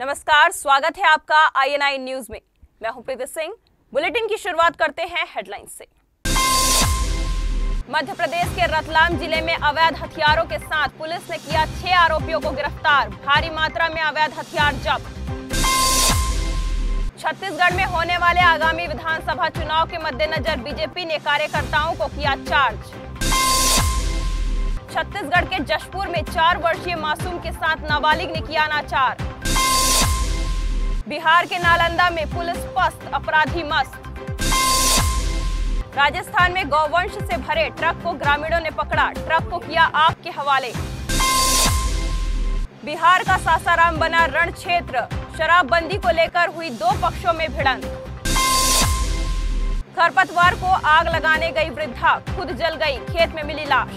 नमस्कार, स्वागत है आपका INI न्यूज में। मैं हूं प्रीति सिंह। बुलेटिन की शुरुआत करते हैं हेडलाइंस से। मध्य प्रदेश के रतलाम जिले में अवैध हथियारों के साथ पुलिस ने किया 6 आरोपियों को गिरफ्तार। भारी मात्रा में अवैध हथियार जब्त। छत्तीसगढ़ में होने वाले आगामी विधानसभा चुनाव के मद्देनजर बीजेपी ने कार्यकर्ताओं को किया चार्ज। छत्तीसगढ़ के जशपुर में 4 वर्षीय मासूम के साथ नाबालिग ने किया अनाचार। बिहार के नालंदा में पुलिस पस्त, अपराधी मस्त। राजस्थान में गौवंश से भरे ट्रक को ग्रामीणों ने पकड़ा, ट्रक को किया आग के हवाले। बिहार का सासाराम बना रण क्षेत्र, शराबबंदी को लेकर हुई 2 पक्षों में भिड़ंत। खरपतवार को आग लगाने गई वृद्धा, खुद जल गई, खेत में मिली लाश।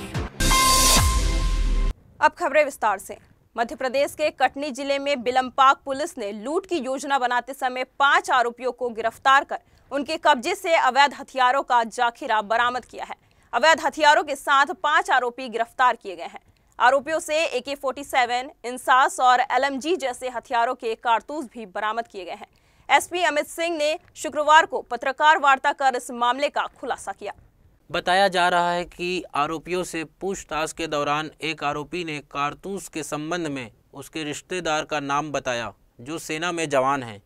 अब खबरें विस्तार से। मध्य प्रदेश के कटनी जिले में बिलमपाक पुलिस ने लूट की योजना बनाते समय 5 आरोपियों को गिरफ्तार कर उनके कब्जे से अवैध हथियारों का जाखिरा बरामद किया है। अवैध हथियारों के साथ 5 आरोपी गिरफ्तार किए गए हैं। आरोपियों से AK-47, इंसास और LMG जैसे हथियारों के कारतूस भी बरामद किए गए हैं। SP अमित सिंह ने शुक्रवार को पत्रकार वार्ता कर इस मामले का खुलासा किया। बताया जा रहा है कि आरोपियों से पूछताछ के दौरान एक आरोपी ने कारतूस के संबंध में उसके रिश्तेदार का नाम बताया जो सेना में जवान है।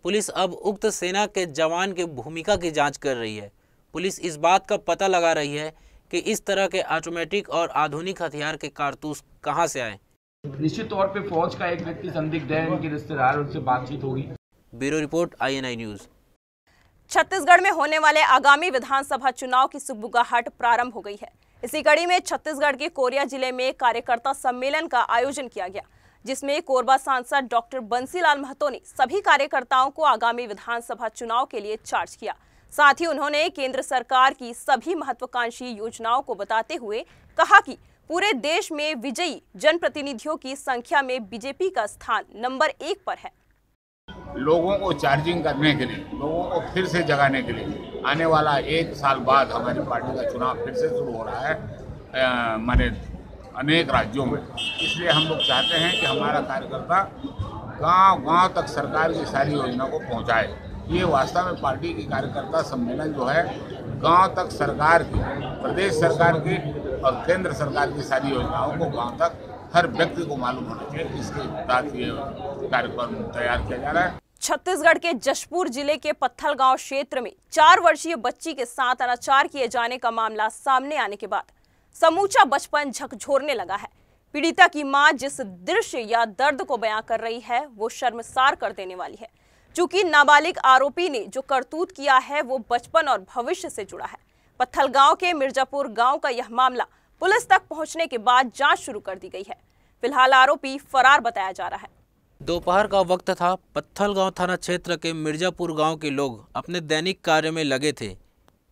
पुलिस अब उक्त सेना के जवान की भूमिका की जांच कर रही है। पुलिस इस बात का पता लगा रही है कि इस तरह के ऑटोमेटिक और आधुनिक हथियार के कारतूस कहां से आए। निश्चित तौर पे फौज का एक व्यक्ति संदिग्ध है, इनके रिश्तेदार, उनसे बातचीत होगी। Bureau report INI news. Chhattisgarh में होने वाले आगामी विधानसभा चुनाव की सुगबुगाहट प्रारंभ हो गई है। इसी कड़ी में छत्तीसगढ़ के कोरिया जिले में कार्यकर्ता सम्मेलन का आयोजन किया गया, जिसमें कोरबा सांसद डॉक्टर बंसीलाल महतो ने सभी कार्यकर्ताओं को आगामी विधानसभा चुनाव के लिए चार्ज किया। साथ ही उन्होंने केंद्र सरकार की सभी महत्वाकांक्षी योजनाओं को बताते हुए कहा कि पूरे देश में विजयी जनप्रतिनिधियों की संख्या में बीजेपी का स्थान नंबर 1 पर है। लोगों को चार्जिंग करने के लिए, लोगों को फिर से जगाने के लिए आने वाला 1 साल बाद हमारी पार्टी का चुनाव फिर से शुरू हो रहा है माने अनेक राज्यों में। इसलिए हम लोग चाहते हैं कि हमारा कार्यकर्ता गांव-गांव तक सरकार की सारी योजना को पहुंचाए। ये वास्तव में पार्टी की कार्यकर्ता सम्मेलन जो है गांव तक सरकार की, प्रदेश सरकार की और केंद्र सरकार की सारी योजनाओं को गांव तक हर व्यक्ति को मालूम होना चाहिए। इसके तहत ये कार्यक्रम तैयार किया जा रहा है। छत्तीसगढ़ के जशपुर जिले के पत्थलगांव क्षेत्र में 4 वर्षीय बच्ची के साथ अनाचार किए जाने का मामला सामने आने के बाद समूचा बचपन झकझोरने लगा है। पीड़िता की मां जिस दृश्य या दर्द को बयां कर रही है वो शर्मसार कर देने वाली है। चूंकि नाबालिग आरोपी ने जो करतूत किया है वो बचपन और भविष्य से जुड़ा है। पत्थलगांव के मिर्जापुर गांव का यह मामला पुलिस तक पहुंचने के बाद जांच शुरू कर दी गई है। फिलहाल आरोपी फरार बताया जा रहा है। दोपहर का वक्त था। पत्थलगांव थाना क्षेत्र के मिर्जापुर गांव के लोग अपने दैनिक कार्य में लगे थे।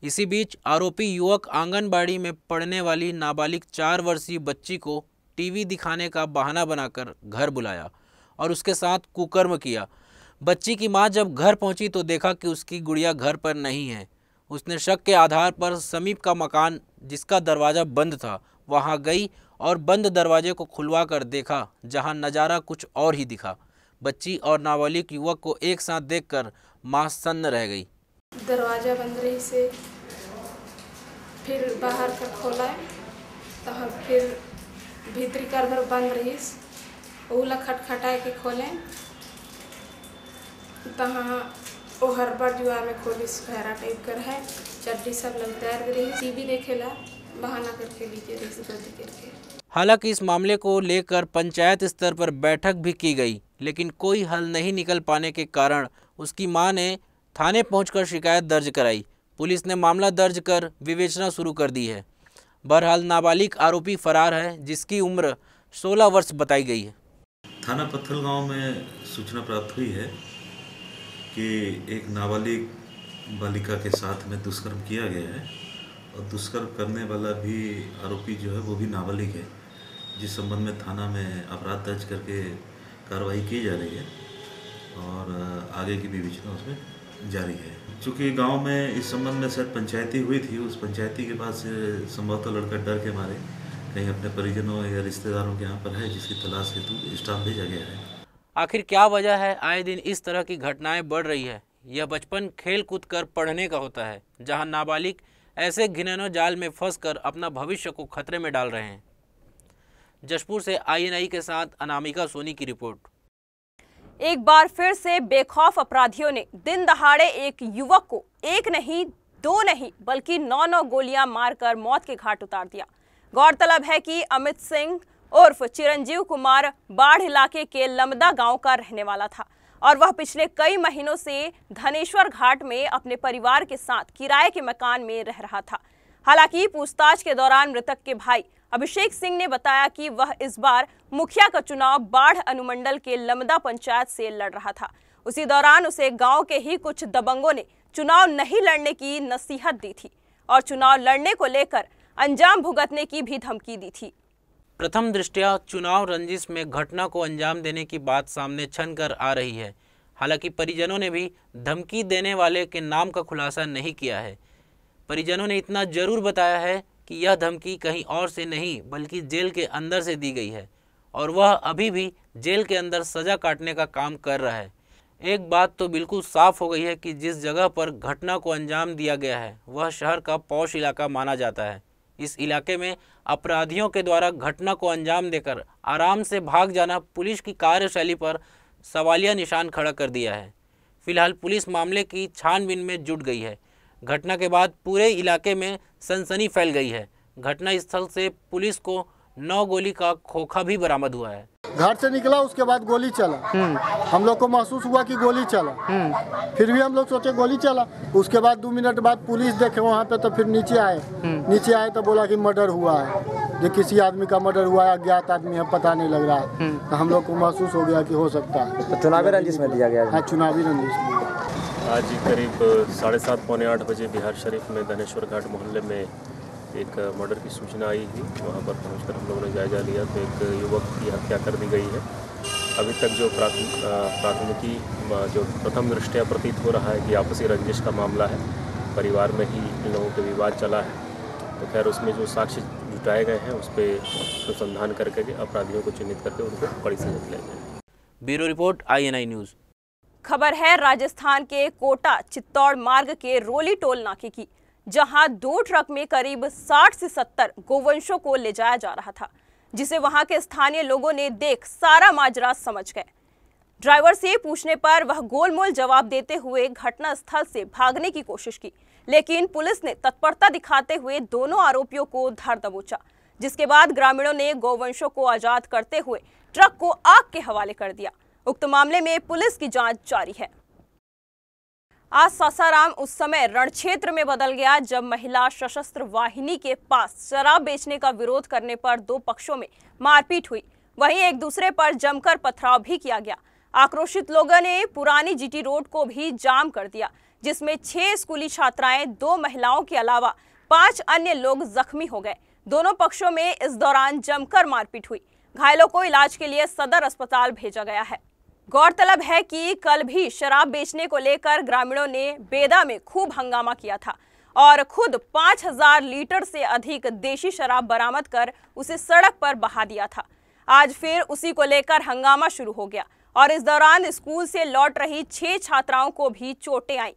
इसी बीच आरोपी युवक आंगनबाड़ी में पढ़ने वाली नाबालिग 4 वर्षीय बच्ची को टीवी दिखाने का बहाना बनाकर घर बुलाया और उसके साथ कुकर्म किया। बच्ची की मां जब घर पहुंची तो देखा कि उसकी गुड़िया घर पर नहीं है। उसने शक के आधार पर समीप का मकान जिसका दरवाज़ा बंद था वहां गई और बंद दरवाजे को खुलवा कर देखा, जहां नज़ारा कुछ और ही दिखा। बच्ची और नाबालिग युवक को एक साथ देखकर मां सन्न रह गई। दरवाजा बंद रही से फिर बाहर कर खोला तो फिर भीतरी कर घर बंद रही, ओला खटखटाए के खोले तहाँ वो हरबर जुआ में खोली खैरा टाइप कर है, चड्डी सब लग तैयार रही, टीवी देखेला बहाना करके लीजिए गलती करके। हालांकि इस मामले को लेकर पंचायत स्तर पर बैठक भी की गई, लेकिन कोई हल नहीं निकल पाने के कारण उसकी मां ने थाने पहुंचकर शिकायत दर्ज कराई। पुलिस ने मामला दर्ज कर विवेचना शुरू कर दी है। बहरहाल नाबालिग आरोपी फरार है, जिसकी उम्र 16 वर्ष बताई गई है। थाना पत्थलगांव में सूचना प्राप्त हुई है कि एक नाबालिग बालिका के साथ में दुष्कर्म किया गया है और दुष्कर्म करने वाला भी आरोपी जो है वो भी नाबालिग है, जिस संबंध में थाना में अपराध दर्ज करके कार्रवाई की जा रही है और आगे की विवेचना उसमें जारी है। चूँकि गांव में इस संबंध में शायद पंचायती हुई थी, उस पंचायती के पास संभवतः लड़का डर के मारे कहीं अपने परिजनों या रिश्तेदारों के यहाँ पर है, जिसकी तलाश हेतु स्टाफ भेजा गया है। आखिर क्या वजह है आए दिन इस तरह की घटनाएं बढ़ रही है? यह बचपन खेल कूद कर पढ़ने का होता है, जहां नाबालिग ऐसे घिनौने जाल में फंसकर अपना भविष्य को खतरे में डाल रहे हैं। जशपुर से INI के साथ अनामिका सोनी की रिपोर्ट। एक बार फिर से बेखौफ अपराधियों ने दिन दहाड़े एक युवक को एक नहीं, दो नहीं, बल्कि 9 गोलियां मारकर मौत के घाट उतार दिया। गौरतलब है कि अमित सिंह उर्फ चिरंजीव कुमार बाढ़ इलाके के लमदा गांव का रहने वाला था और वह पिछले कई महीनों से धनेश्वर घाट में अपने परिवार के साथ किराए के मकान में रह रहा था। हालांकि पूछताछ के दौरान मृतक के भाई अभिषेक सिंह ने बताया कि वह इस बार मुखिया का चुनाव बाढ़ अनुमंडल के लमदा पंचायत से लड़ रहा था। उसी दौरान उसे गांव के ही कुछ दबंगों ने चुनाव नहीं लड़ने की नसीहत दी थी और चुनाव लड़ने को लेकर अंजाम भुगतने की भी धमकी दी थी। प्रथम दृष्टया चुनाव रंजिश में घटना को अंजाम देने की बात सामने छन कर आ रही है। हालांकि परिजनों ने भी धमकी देने वाले के नाम का खुलासा नहीं किया है। परिजनों ने इतना जरूर बताया है कि यह धमकी कहीं और से नहीं बल्कि जेल के अंदर से दी गई है और वह अभी भी जेल के अंदर सजा काटने का काम कर रहा है। एक बात तो बिल्कुल साफ हो गई है कि जिस जगह पर घटना को अंजाम दिया गया है वह शहर का पौष इलाका माना जाता है। इस इलाके में अपराधियों के द्वारा घटना को अंजाम देकर आराम से भाग जाना पुलिस की कार्यशैली पर सवालिया निशान खड़ा कर दिया है। फिलहाल पुलिस मामले की छानबीन में जुट गई है। घटना के बाद पूरे इलाके में सनसनी फैल गई है। घटना स्थल से पुलिस को 9 गोली का खोखा भी बरामद हुआ है। घर से निकला उसके बाद गोली चला। हम लोग को महसूस हुआ कि गोली चला, फिर भी हम लोग सोचे गोली चला। उसके बाद 2 मिनट बाद पुलिस देखे वहाँ पे, तो फिर नीचे आए तो बोला कि मर्डर हुआ है, जो किसी आदमी का मर्डर हुआ है, अज्ञात आदमी है, पता नहीं लग रहा है। तो हम लोग को महसूस हो गया कि हो सकता है तो चुनावी रंजिश में दिया गया। हाँ, चुनावी रंजिश। आज करीब 7:30 पौने 8 बजे बिहार शरीफ में धनेश्वर घाट मोहल्ले में एक मर्डर की सूचना आई थी। वहाँ पर पहुंचकर हम लोगों ने जायजा लिया तो एक युवक की हत्या कर दी गई है। अभी तक जो प्राथमिकी जो प्रथम दृष्टया प्रतीत हो रहा है कि आपसी रंजिश का मामला है, परिवार में ही इन लोगों के विवाद चला है। तो खैर उसमें जो साक्ष्य जुटाए गए हैं उस पर अनुसंधान करके अपराधियों को चिन्हित करके उनको कड़ी सजा दिलाएंगे। Bureau report INI news. खबर है राजस्थान के कोटा चित्तौड़ मार्ग के रोली टोल नाके की, जहां 2 ट्रक में करीब 60 से 70 गोवंशों को ले जाया जा रहा था, जिसे वहां के स्थानीय लोगों ने देख सारा माजरा समझ गए। ड्राइवर से पूछने पर वह गोलमोल जवाब देते हुए घटना स्थल से भागने की कोशिश की, लेकिन पुलिस ने तत्परता दिखाते हुए दोनों आरोपियों को धर दबोचा, जिसके बाद ग्रामीणों ने गोवंशों को आजाद करते हुए ट्रक को आग के हवाले कर दिया। उक्त मामले में पुलिस की जांच जारी है। आज सासाराम उस समय रणक्षेत्र में बदल गया जब महिला सशस्त्र वाहिनी के पास शराब बेचने का विरोध करने पर 2 पक्षों में मारपीट हुई। वहीं एक दूसरे पर जमकर पथराव भी किया गया। आक्रोशित लोगों ने पुरानी GT रोड को भी जाम कर दिया, जिसमें 6 स्कूली छात्राएं, 2 महिलाओं के अलावा 5 अन्य लोग जख्मी हो गए। दोनों पक्षों में इस दौरान जमकर मारपीट हुई। घायलों को इलाज के लिए सदर अस्पताल भेजा गया है। गौरतलब है कि कल भी शराब बेचने को लेकर ग्रामीणों ने बेदा में खूब हंगामा किया था और खुद 5000 लीटर से अधिक देशी शराब बरामद कर उसे सड़क पर बहा दिया था। आज फिर उसी को लेकर हंगामा शुरू हो गया और इस दौरान स्कूल से लौट रही 6 छात्राओं को भी चोटें आईं।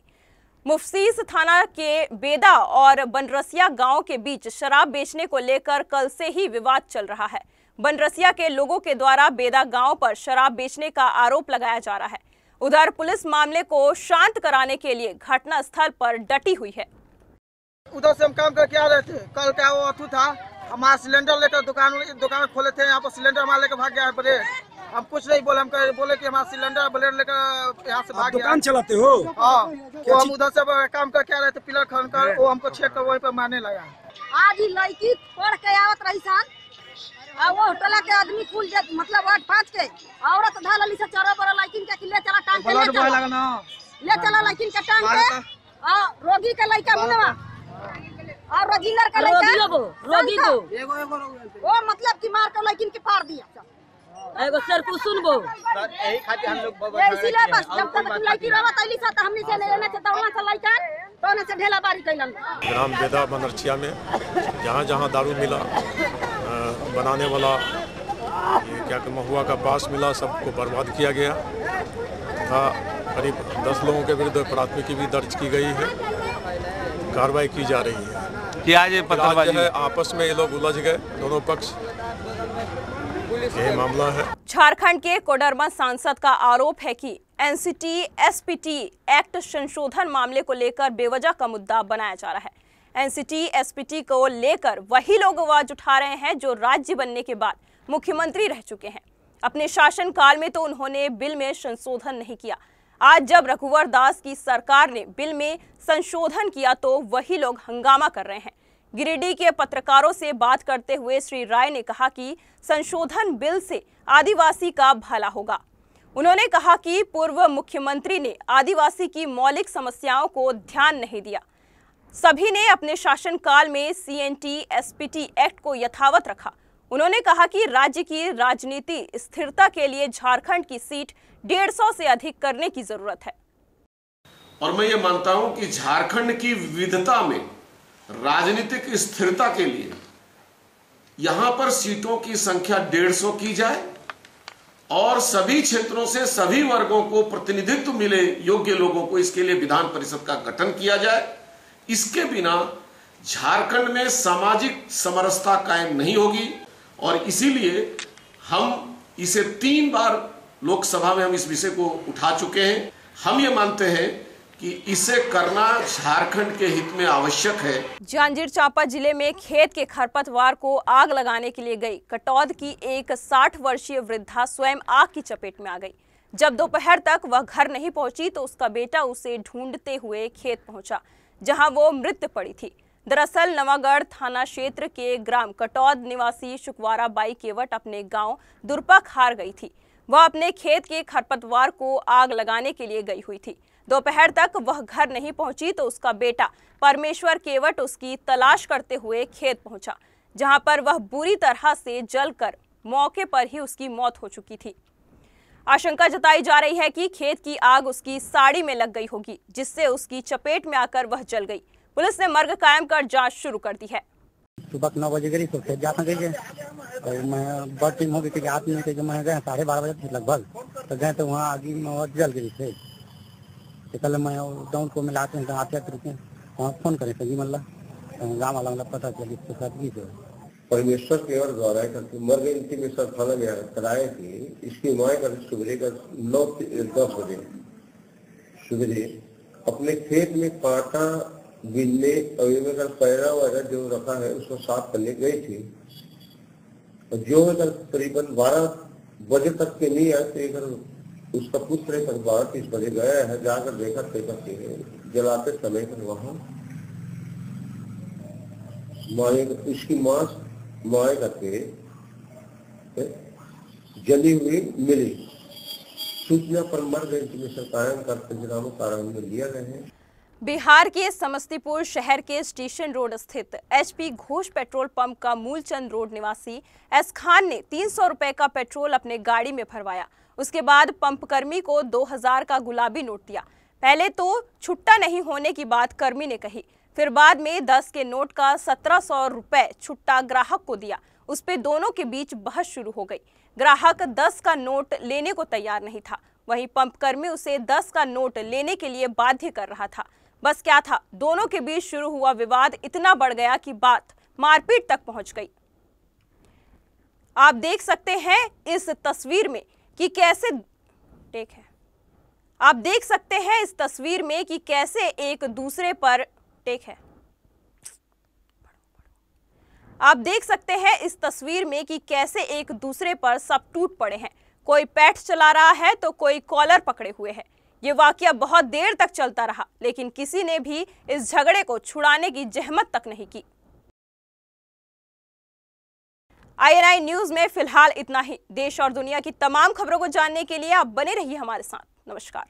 मुफसीस थाना के बेदा और बनरसिया गांव के बीच शराब बेचने को लेकर कल से ही विवाद चल रहा है। बनरसिया के लोगों के द्वारा बेदा गांव पर शराब बेचने का आरोप लगाया जा रहा है। उधर पुलिस मामले को शांत कराने के लिए घटना स्थल पर डटी हुई है। उधर से हम काम करके आ रहे थे। कल क्या वो अथू था, हमारा सिलेंडर लेकर दुकान खोले थे। यहाँ पर सिलेंडर मार लेकर भाग गया है ब्लेड। हम कुछ नहीं बोले, हम बोले कि हमारा सिलेंडर ब्लेड लेकर यहाँ से भाग गया। दुकान चलाते हो? हाँ, वो हम उधर से काम करके आ रहे थे, पिलर खन कर वो हमको छेड़ कर वहीं पर मारने लगा। आज ही लड़की पढ़ के आवत रही सान, वो टोला के आदमी कुल मतलब 8-5 के औरत ढाल ली से चरा बड़ा लेकिन के ले चला टांग के ले चला लेकिन के टांग के रोगी के लइका मुनवा और रजिंदर का लइका रोगी को वो मतलब कि मार के लेकिन के फाड़ दिया। एगो सर को सुनबो यही खातिर हम लोग इसीलिए बस जब तक लड़की रहत आइली सा त हमनी से लेने से दौड़ना से लइका तोने से ढेला बारी कैलन। ग्राम बेदा बनरसिया में जहाँ दारू मिला बनाने वाला ये क्या महुआ का पास मिला, सबको बर्बाद किया गया तथा करीब 10 लोगों के विरुद्ध प्राथमिकी भी दर्ज की गई है, कार्रवाई की जा रही है। कि आज पत्थरबाजी है आपस में ये लोग उलझ गए, दोनों पक्ष, यही मामला है। झारखंड के कोडरमा सांसद का आरोप है कि एनसीटी एसपीटी एक्ट संशोधन मामले को लेकर बेवजह का मुद्दा बनाया जा रहा है। एनसीटी एसपीटी को लेकर वही लोग आवाज उठा रहे हैं जो राज्य बनने के बाद मुख्यमंत्री रह चुके हैं। अपने शासनकाल में तो उन्होंने बिल में संशोधन नहीं किया। आज जब रघुवर दास की सरकार ने बिल में संशोधन किया तो वही लोग हंगामा कर रहे हैं। गिरिडीह के पत्रकारों से बात करते हुए श्री राय ने कहा कि संशोधन बिल से आदिवासी का भला होगा। उन्होंने कहा कि पूर्व मुख्यमंत्री ने आदिवासी की मौलिक समस्याओं को ध्यान नहीं दिया। सभी ने अपने शासनकाल में सीएनटी एसपीटी एक्ट को यथावत रखा। उन्होंने कहा कि राज्य की राजनीति स्थिरता के लिए झारखंड की सीट 150 से अधिक करने की जरूरत है। और मैं ये मानता हूं कि झारखंड की विविधता में राजनीतिक स्थिरता के लिए यहां पर सीटों की संख्या 150 की जाए और सभी क्षेत्रों से सभी वर्गों को प्रतिनिधित्व मिले, योग्य लोगों को, इसके लिए विधान परिषद का गठन किया जाए। इसके बिना झारखंड में सामाजिक समरसता कायम नहीं होगी और इसीलिए हम इसे 3 बार लोकसभा में हम इस विषय को उठा चुके हैं। हम ये मानते हैं कि इसे करना झारखंड के हित में आवश्यक है। जांजगीर चांपा जिले में खेत के खरपतवार को आग लगाने के लिए गई कटौद की एक 60 वर्षीय वृद्धा स्वयं आग की चपेट में आ गई। जब दोपहर तक वह घर नहीं पहुंची तो उसका बेटा उसे ढूंढते हुए खेत पहुंचा, जहां वो मृत पड़ी थी। दरअसल नवागढ़ थाना क्षेत्र के ग्राम कटौद निवासी शुकवारा बाई केवट अपने गांव दुर्पा खार गई थी। वह अपने खेत के खरपतवार को आग लगाने के लिए गई हुई थी। दोपहर तक वह घर नहीं पहुंची तो उसका बेटा परमेश्वर केवट उसकी तलाश करते हुए खेत पहुंचा, जहां पर वह बुरी तरह से जलकर मौके पर ही उसकी मौत हो चुकी थी। आशंका जताई जा रही है कि खेत की आग उसकी साड़ी में लग गई होगी, जिससे उसकी चपेट में आकर वह जल गई। पुलिस ने मर्ग कायम कर जांच शुरू कर दी है। सुबह 9 बजे गई तो खेत जाता गई और मैं बहुत टाइम हो गई थी, हाथ में थे, मैं गए 12:30 बजे लगभग, तो गए तो वहाँ आगे में जल गई थे। तो कल मैं डाउन को मिलाते हैं आते रुके, वहाँ फोन करें सही मल्ला गाँव वाला पता चली तो सादगी से परमेश्वर केवल द्वारा इमरजेंसी में सब थाना में कराए थी। इसकी माए का सुबह का 9-10 बजे सुबह अपने खेत में कांटा बिल्ले और पैरा वगैरह जो रखा है उसको साफ करने गई थी और जो करीबन 12 बजे तक के नहीं आए तो उसका पुत्र 12-30 बजे गया है, जाकर देखा जलाते समय पर वहाँ इसकी माए करके जली हुई मिली। सूचना पर मर्ग इंटीमेशन कायम कर पंचनामा कार्रवाई में लिया गया है। बिहार के समस्तीपुर शहर के स्टेशन रोड स्थित एचपी घोष पेट्रोल पंप का मूलचंद रोड निवासी एस खान ने 300 रुपए का पेट्रोल अपने गाड़ी में भरवाया। उसके बाद पंप कर्मी को 2000 का गुलाबी नोट दिया। पहले तो छुट्टा नहीं होने की बात कर्मी ने कही, फिर बाद में 10 के नोट का 1700 रुपए छुट्टा ग्राहक को दिया। उस पे दोनों के बीच बहस शुरू हो गई। ग्राहक 10 का नोट लेने को तैयार नहीं था, वहीं पंप कर्मी उसे 10 का नोट लेने के लिए बाध्य कर रहा था। बस क्या था, दोनों के बीच शुरू हुआ विवाद इतना बढ़ गया कि बात मारपीट तक पहुंच गई। आप देख सकते हैं इस तस्वीर में कि कैसे आप देख सकते हैं इस तस्वीर में कि कैसे एक दूसरे पर आप देख सकते हैं इस तस्वीर में कि कैसे एक दूसरे पर सब टूट पड़े हैं। कोई पैठ चला रहा है तो कोई कॉलर पकड़े हुए है। ये वाकया बहुत देर तक चलता रहा, लेकिन किसी ने भी इस झगड़े को छुड़ाने की जहमत तक नहीं की। INI न्यूज में फिलहाल इतना ही। देश और दुनिया की तमाम खबरों को जानने के लिए आप बने रहिए हमारे साथ। नमस्कार।